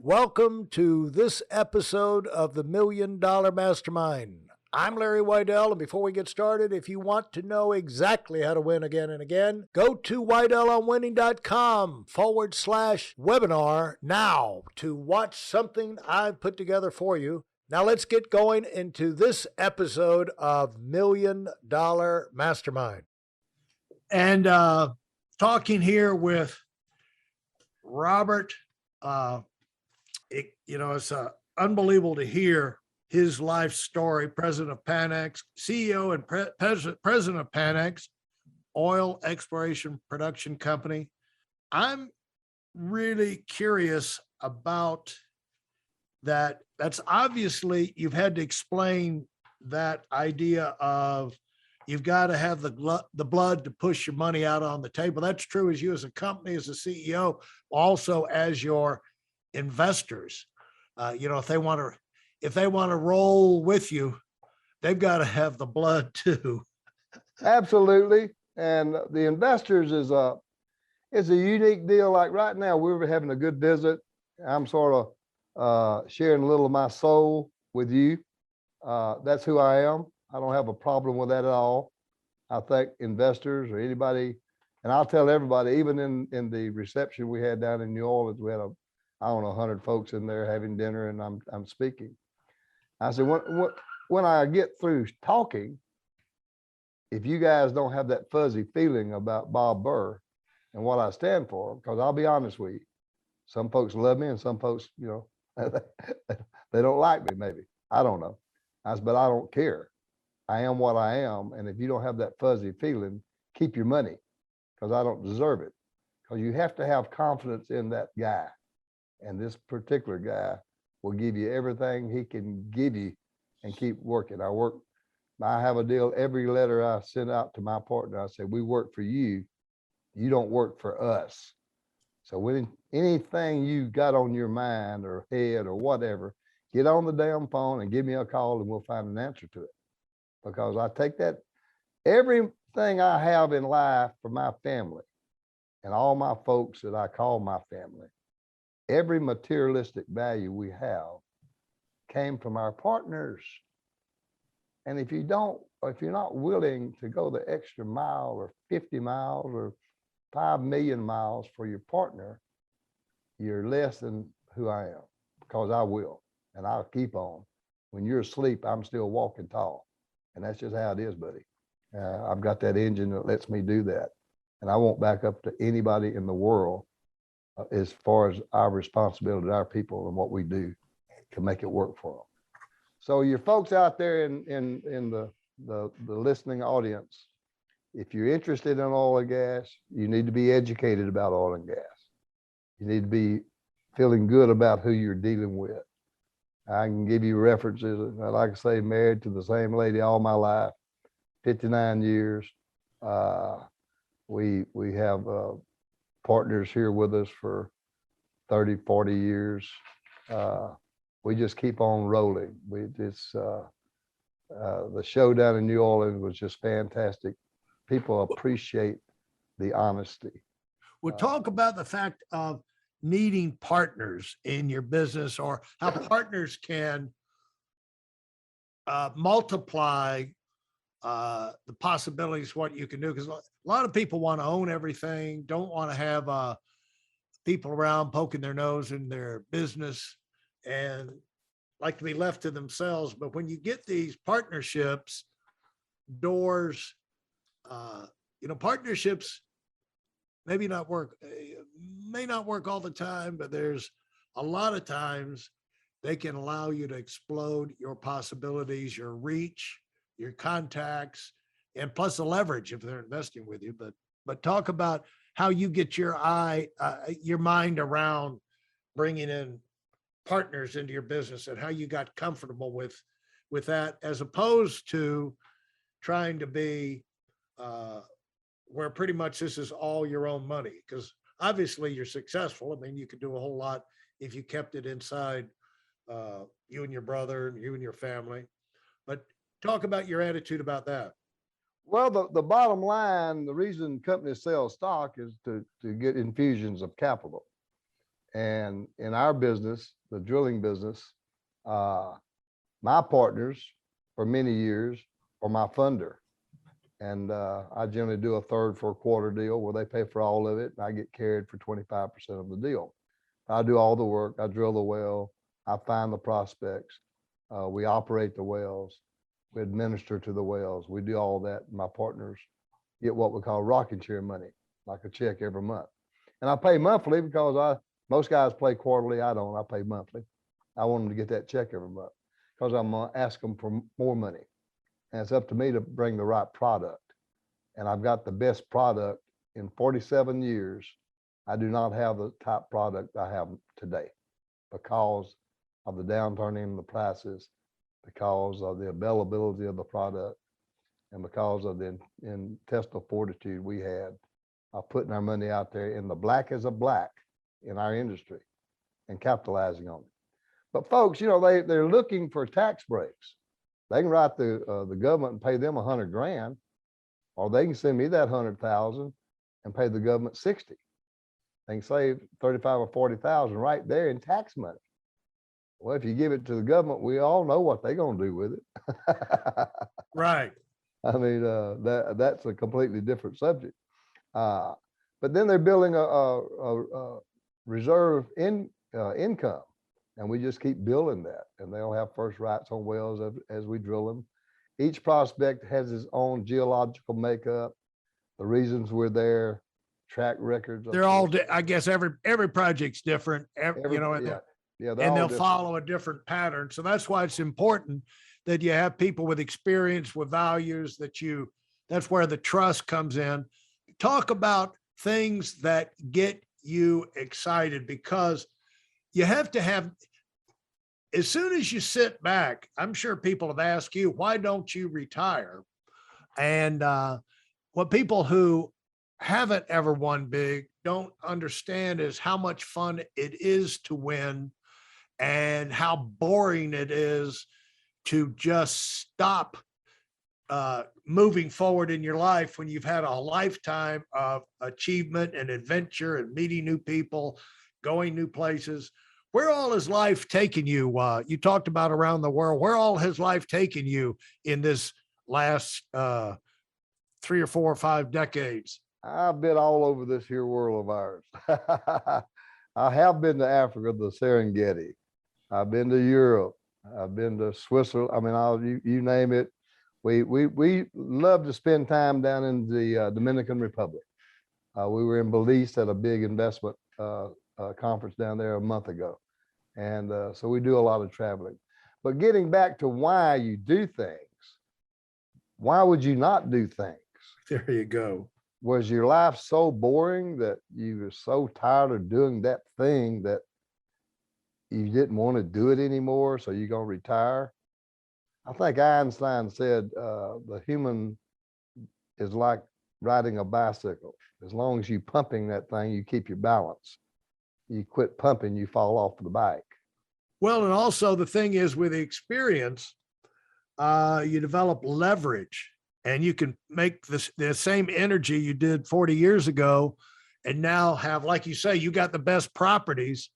Welcome to this episode of the Million Dollar Mastermind. I'm Larry Weidel, and before we get started, if you want to know exactly how to win again and again, go to weidelonwinning.com/webinar now to watch something I've put together for you. Now let's get going into this episode of Million Dollar Mastermind. And talking here with Robert. It's unbelievable to hear his life story. President of Panex, CEO and president of Panex, oil exploration production company. I'm really curious about that. That's obviously, you've had to explain that idea of you've got to have the blood to push your money out on the table. That's true as you as a company, as a CEO, also as your investors. If they want to roll with you, they've got to have the blood too. Absolutely. And the investors is a unique deal. Like right now, we were having a good visit. I'm sort of sharing a little of my soul with you. That's who I am. I don't have a problem with that at all. I think investors or anybody, and I'll tell everybody, even in the reception we had down in New Orleans, we had 100 folks in there having dinner, and I'm speaking. I said, when I get through talking, if you guys don't have that fuzzy feeling about Bob Burr and what I stand for, because I'll be honest with you, some folks love me and some folks, they don't like me, maybe. I don't know. But I don't care. I am what I am. And if you don't have that fuzzy feeling, keep your money, because I don't deserve it. Because you have to have confidence in that guy. And this particular guy will give you everything he can give you and keep working. I have a deal. Every letter I send out to my partner, I say, we work for you. You don't work for us. So when anything you got on your mind or head or whatever, get on the damn phone and give me a call and we'll find an answer to it. Because I take that, everything I have in life for my family and all my folks that I call my family, every materialistic value we have came from our partners. And if you're not willing to go the extra mile or 50 miles or 5 million miles for your partner, you're less than who I am, because I will, and I'll keep on. When you're asleep, I'm still walking tall. And that's just how it is, buddy. I've got that engine that lets me do that. And I won't back up to anybody in the world as far as our responsibility to our people and what we do to make it work for them. So your folks out there in the listening audience, if you're interested in oil and gas, you need to be educated about oil and gas. You need to be feeling good about who you're dealing with. I can give you references. Like I say, married to the same lady all my life, 59 years. We have partners here with us for 30, 40 years. We just keep on rolling. The show down in New Orleans was just fantastic. People appreciate the honesty. We'll talk about the fact of needing partners in your business, or how partners can multiply the possibilities, what you can do. Because a lot of people want to own everything, don't want to have people around poking their nose in their business and like to be left to themselves. But when you get these partnerships, doors, partnerships may not work all the time, but there's a lot of times they can allow you to explode your possibilities, your reach, your contacts, and plus the leverage if they're investing with you. But talk about how you get your mind around bringing in partners into your business and how you got comfortable with that, as opposed to trying to be where pretty much this is all your own money. Because obviously you're successful. I mean, you could do a whole lot if you kept it inside you and your brother, you and your family. But talk about your attitude about that. Well, the bottom line, the reason companies sell stock is to get infusions of capital. And in our business, the drilling business, my partners for many years are my funder. And I generally do a third for a quarter deal where they pay for all of it and I get carried for 25% of the deal. I do all the work. I drill the well. I find the prospects. We operate the wells. We administer to the wells. We do all that. My partners get what we call rocking chair money, like a check every month. And I pay monthly because most guys pay quarterly. I don't. I pay monthly. I want them to get that check every month because I'm going to ask them for more money. And it's up to me to bring the right product. And I've got the best product in 47 years. I do not have the type product I have today because of the downturn in the prices, because of the availability of the product, and because of the intestinal fortitude we had of putting our money out there in the black as a black in our industry and capitalizing on it. But folks, you know, they're looking for tax breaks. They can write the government and pay them $100 grand, or they can send me that 100,000 and pay the government 60. They can save 35 or 40,000 right there in tax money. Well, if you give it to the government, we all know what they're going to do with it. Right. I mean, that's a completely different subject. But then they're building a reserve income, and we just keep building that. And they'll have first rights on wells as we drill them. Each prospect has its own geological makeup, the reasons we're there, track records. They're all, I guess every project's different, you know, yeah, and they'll follow a different pattern. So that's why it's important that you have people with experience, with values that's where the trust comes in. Talk about things that get you excited, because you have to have, as soon as you sit back, I'm sure people have asked you, why don't you retire? And what people who haven't ever won big don't understand is how much fun it is to win and how boring it is to just stop moving forward in your life when you've had a lifetime of achievement and adventure and meeting new people, going new places. Where all has life taken you? You talked about around the world. Where all has life taken you in this last 3 or 4 or 5 decades? I've been all over this here world of ours. I have been to Africa, the Serengeti. I've been to Europe. I've been to Switzerland. I mean, you name it. We love to spend time down in the Dominican Republic. We were in Belize at a big investment conference down there a month ago. And so we do a lot of traveling. But getting back to why you do things, why would you not do things? There you go. Was your life so boring that you were so tired of doing that thing that you didn't want to do it anymore, so you're going to retire? I think Einstein said the human is like riding a bicycle. As long as you're pumping that thing, you keep your balance. You quit pumping, you fall off the bike. Well, and also the thing is, with experience, you develop leverage, and you can make the same energy you did 40 years ago and now have, like you say, you got the best properties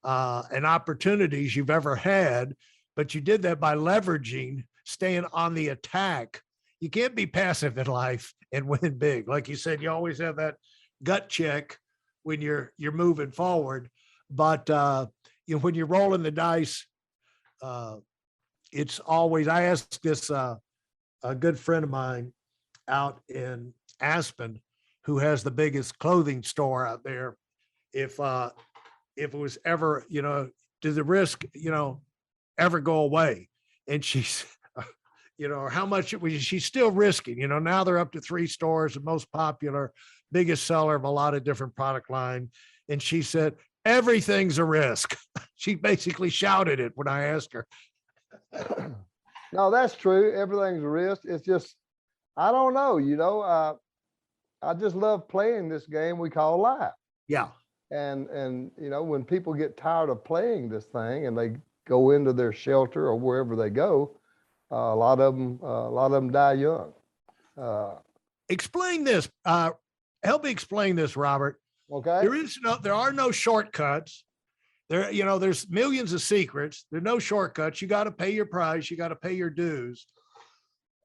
and opportunities you've ever had, but you did that by leveraging, staying on the attack. You can't be passive in life and win big. Like you said, you always have that gut check when you're moving forward. But you know, when you're rolling the dice, it's always, I asked this a good friend of mine out in Aspen, who has the biggest clothing store out there, if it was ever, you know, does the risk, you know, ever go away? And she's, you know, how much she's still risking, you know, now they're up to 3 stores, the most popular, biggest seller of a lot of different product line. And she said, everything's a risk. She basically shouted it when I asked her. No, that's true. Everything's a risk. It's just, I don't know, you know, I just love playing this game we call life. Yeah. And you know, when people get tired of playing this thing and they go into their shelter or wherever they go, a lot of them die young. Explain this. Help me explain this, Robert. Okay. There are no shortcuts. There's millions of secrets. There's no shortcuts. You got to pay your price. You got to pay your dues.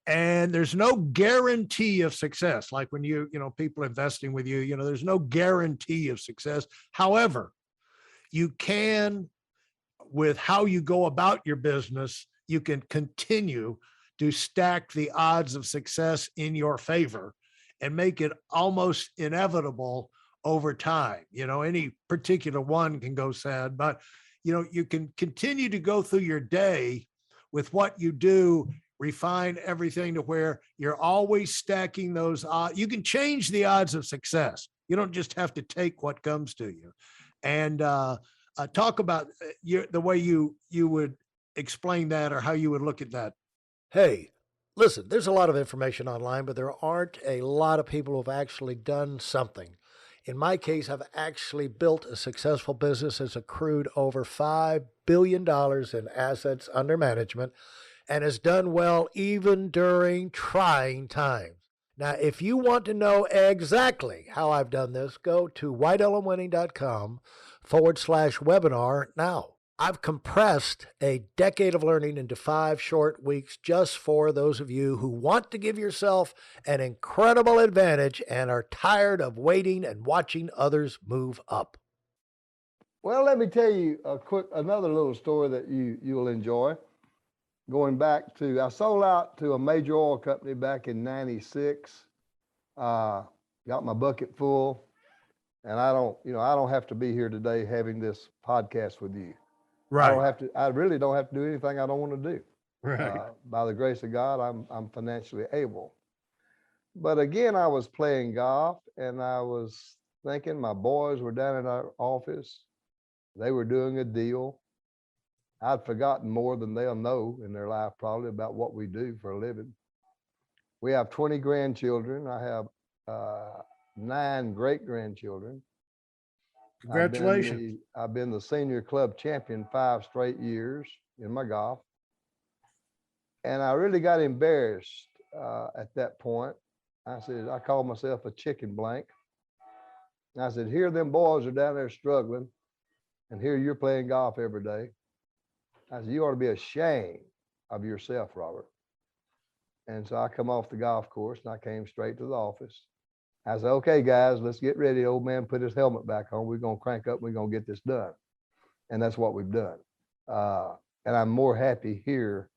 And there's no guarantee of success. Like when people investing with you, there's no guarantee of success. However, you can, with how you go about your business, you can continue to stack the odds of success in your favor and make it almost inevitable over time. Any particular one can go sad, but you can continue to go through your day with what you do, refine everything to where you're always stacking those odds. You can change the odds of success. You don't just have to take what comes to you. And talk about the way you would explain that, or how you would look at that. Hey, listen, there's a lot of information online, but there aren't a lot of people who've actually done something. In my case, I've actually built a successful business that's accrued over $5 billion in assets under management and has done well even during trying times. Now, if you want to know exactly how I've done this, go to whitelmwinning.com/webinar now. I've compressed a decade of learning into 5 short weeks just for those of you who want to give yourself an incredible advantage and are tired of waiting and watching others move up. Well, let me tell you another little story that you'll enjoy. Going back to, I sold out to a major oil company back in '96. Got my bucket full, and I don't have to be here today having this podcast with you. Right. I really don't have to do anything I don't want to do. Right. By the grace of God, I'm financially able. But again, I was playing golf, and I was thinking my boys were down in our office. They were doing a deal. I'd forgotten more than they'll know in their life probably about what we do for a living. We have 20 grandchildren. I have 9 great-grandchildren. Congratulations. I've been the senior club champion 5 straight years in my golf. And I really got embarrassed at that point. I called myself a chicken blank. And I said, here them boys are down there struggling, and here you're playing golf every day. I said, you ought to be ashamed of yourself, Robert. And so I come off the golf course and I came straight to the office. I said, okay, guys, let's get ready. Old man put his helmet back on. We're going to crank up. We're going to get this done. And that's what we've done. And I'm more happy here.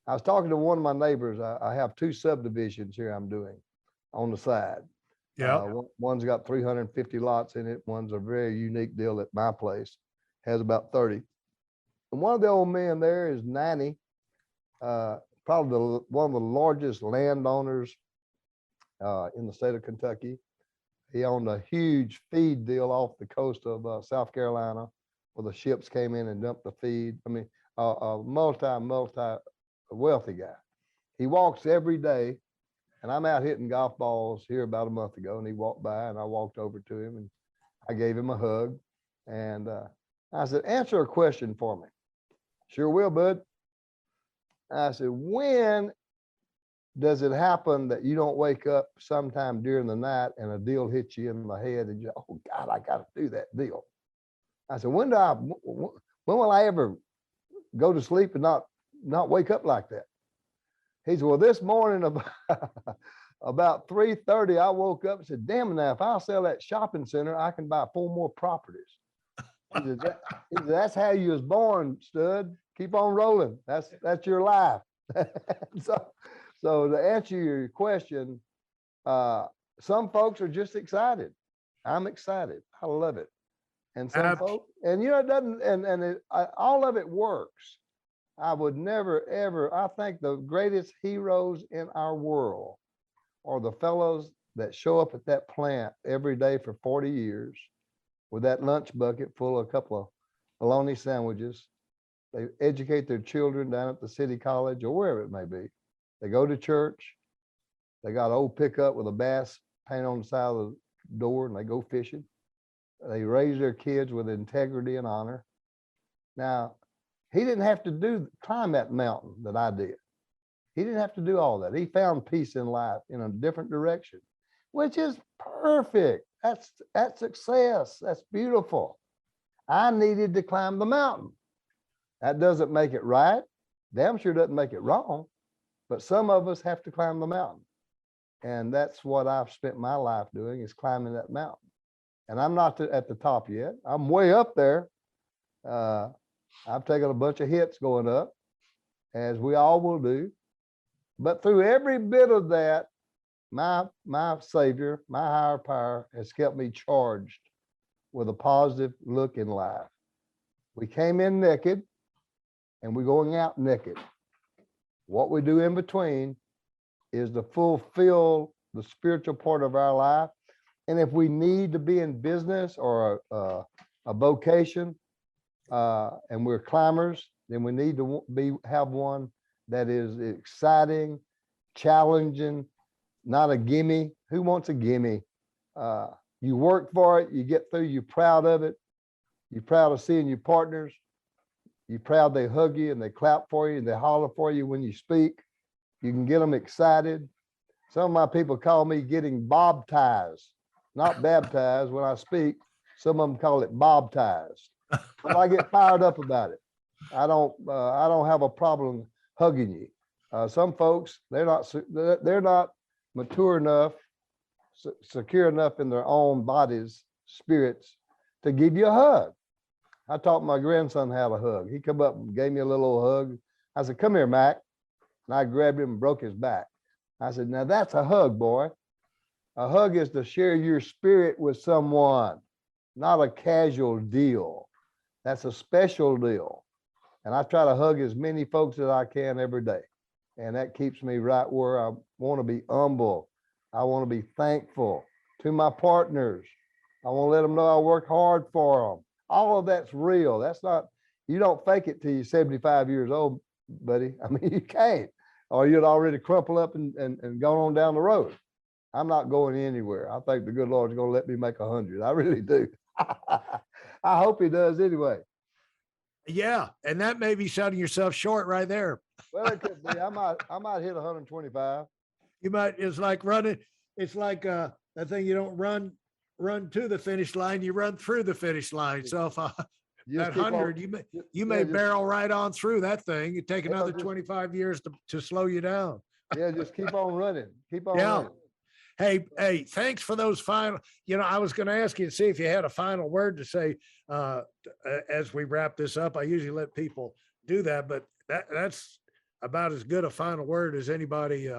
I was talking to one of my neighbors. I have 2 subdivisions here I'm doing on the side. Yeah. One's got 350 lots in it. One's a very unique deal at my place, has about 30. And one of the old men there is 90, probably one of the largest landowners in the state of Kentucky. He owned a huge feed deal off the coast of South Carolina, where the ships came in and dumped the feed. I mean, a multi wealthy guy. He walks every day, and I'm out hitting golf balls here about a month ago, and he walked by, and I walked over to him, and I gave him a hug, and I said, answer a question for me. Sure will, bud. I said, when does it happen that you don't wake up sometime during the night and a deal hits you in the head and you, oh God, I got to do that deal? I said, when will I ever go to sleep and not wake up like that? He said, well, this morning about 3:30, I woke up and said, damn, now if I sell that shopping center, I can buy 4 more properties. He said, that's how you was born, stud. Keep on rolling. That's your life. So to answer your question, some folks are just excited. I'm excited. I love it. And some folks, and it doesn't, all of it works. I would never, ever, I think the greatest heroes in our world are the fellows that show up at that plant every day for 40 years with that lunch bucket full of a couple of bologna sandwiches. They educate their children down at the city college or wherever it may be. They go to church. They got an old pickup with a bass paint on the side of the door, and they go fishing. They raise their kids with integrity and honor. Now, he didn't have to climb that mountain that I did. He didn't have to do all that. He found peace in life in a different direction, which is perfect. That's success. That's beautiful. I needed to climb the mountain. That doesn't make it right. Damn sure doesn't make it wrong. But some of us have to climb the mountain. And that's what I've spent my life doing, is climbing that mountain. And I'm not at the top yet. I'm way up there. I've taken a bunch of hits going up, as we all will do. But through every bit of that, my Savior, my higher power, has kept me charged with a positive look in life. We came in naked, and we're going out naked. What we do in between is to fulfill the spiritual part of our life. And if we need to be in business or a vocation, and we're climbers, then we need to have one that is exciting, challenging, not a gimme. Who wants a gimme? You work for it, you get through, you're proud of it. You're proud of seeing your partners. You're proud they hug you and they clap for you and they holler for you when you speak. You can get them excited. Some of my people call me getting baptized, not baptized when I speak. Some of them call it baptized. But I get fired up about it. I don't have a problem hugging you. Some folks, they're not mature enough, secure enough in their own bodies, spirits, to give you a hug. I taught my grandson how to hug. He come up and gave me a little hug. I said, "Come here, Mac." And I grabbed him and broke his back. I said, "Now that's a hug, boy. A hug is to share your spirit with someone, not a casual deal. That's a special deal." And I try to hug as many folks as I can every day. And that keeps me right where I want to be humble. I want to be thankful to my partners. I want to let them know I work hard for them. All of that's real. That's not, you don't fake it till you're 75 years old, buddy. I mean, you can't, or you'd already crumple up and gone on down the road. I'm not going anywhere. I think the good Lord's going to let me make 100. I really do. I hope he does anyway. Yeah. And that may be selling yourself short right there. Well, it could be. I might hit 125. You might, it's like running. It's like that thing, you don't run to the finish line, you run through the finish line. So if that 100, you may barrel right on through that thing. You take another 25 years to slow you down. Yeah, just keep on running. Keep on running. Hey, thanks for those final, I was going to ask you to see if you had a final word to say as we wrap this up. I usually let people do that, but that's about as good a final word as anybody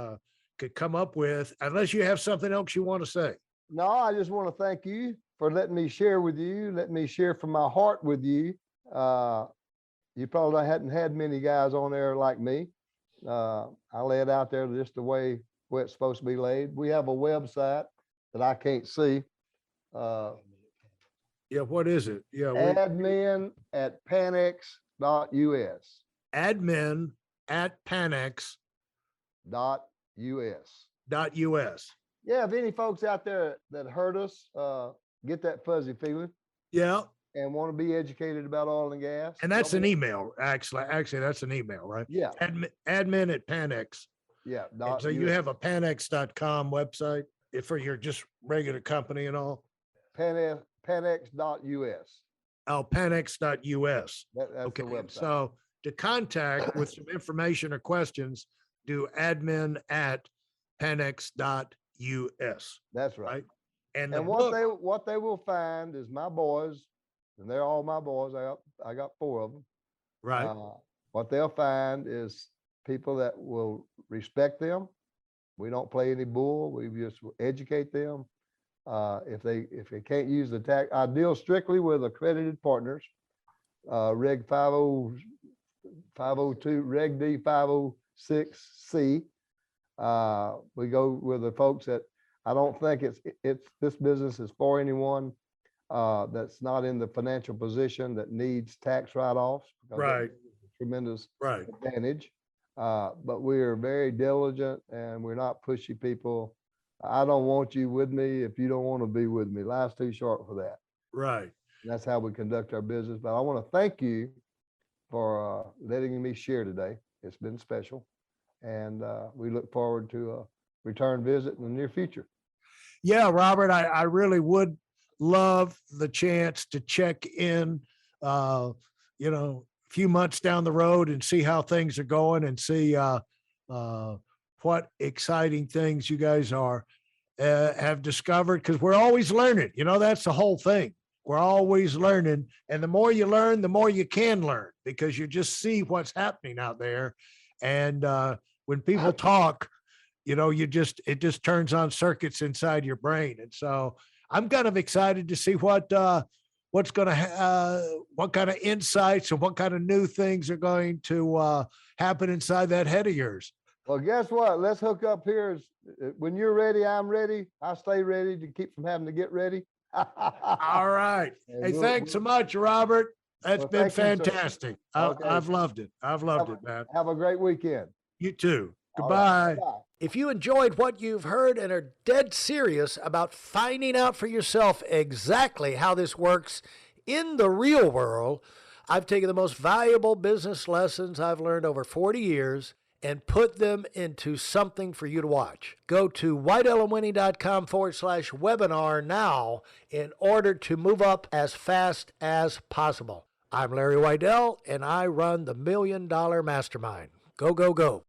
could come up with, unless you have something else you want to say. No, I just want to thank you for letting me share with you, let me share from my heart with you. You probably hadn't had many guys on there like me. I lay it out there just the way it's supposed to be laid. We have a website that I can't see. Yeah, what is it? Yeah, admin at panex.us. Admin at panex.us. Yeah, if any folks out there that heard us, get that fuzzy feeling. Yeah. And want to be educated about oil and gas. And that's an email, actually, that's an email, right? Yeah. Admin at Panex. Yeah. So you have a panex.com website for your just regular company and all? Panex.us. Oh, panex.us. That's okay. The website. So to contact with some information or questions, do admin at panex.us. That's right. And what they will find is my boys, and they're all my boys. I got 4 of them. Right. What they'll find is people that will respect them. We don't play any bull. We just educate them. If they can't use the tax, I deal strictly with accredited partners. Reg 502, Reg D 506C. We go with the folks that I don't think this business is for anyone that's not in the financial position that needs tax write-offs. Right. Tremendous right. advantage. But we are very diligent and we're not pushy people. I don't want you with me if you don't want to be with me. Life's too short for that. Right. And that's how we conduct our business. But I want to thank you for letting me share today. It's been special. And we look forward to a return visit in the near future. Yeah, Robert, I really would love the chance to check in you know, a few months down the road and see how things are going and see what exciting things you guys have discovered, because we're always learning. You know, that's the whole thing. We're always learning. And the more you learn, the more you can learn, because you just see what's happening out there. And when people talk, you know, it just turns on circuits inside your brain. And so I'm kind of excited to see what kind of insights and what kind of new things are going to happen inside that head of yours. Well, guess what? Let's hook up here. When you're ready, I'm ready. I stay ready to keep from having to get ready. All right. Hey, thanks so much, Robert. That's been fantastic. I've loved it. I've loved it, man. Have a great weekend. You too. Goodbye. Right. If you enjoyed what you've heard and are dead serious about finding out for yourself exactly how this works in the real world, I've taken the most valuable business lessons I've learned over 40 years and put them into something for you to watch. Go to whiteelementary.com/webinar now in order to move up as fast as possible. I'm Larry Weidel, and I run the $1 Million Mastermind. Go, go, go.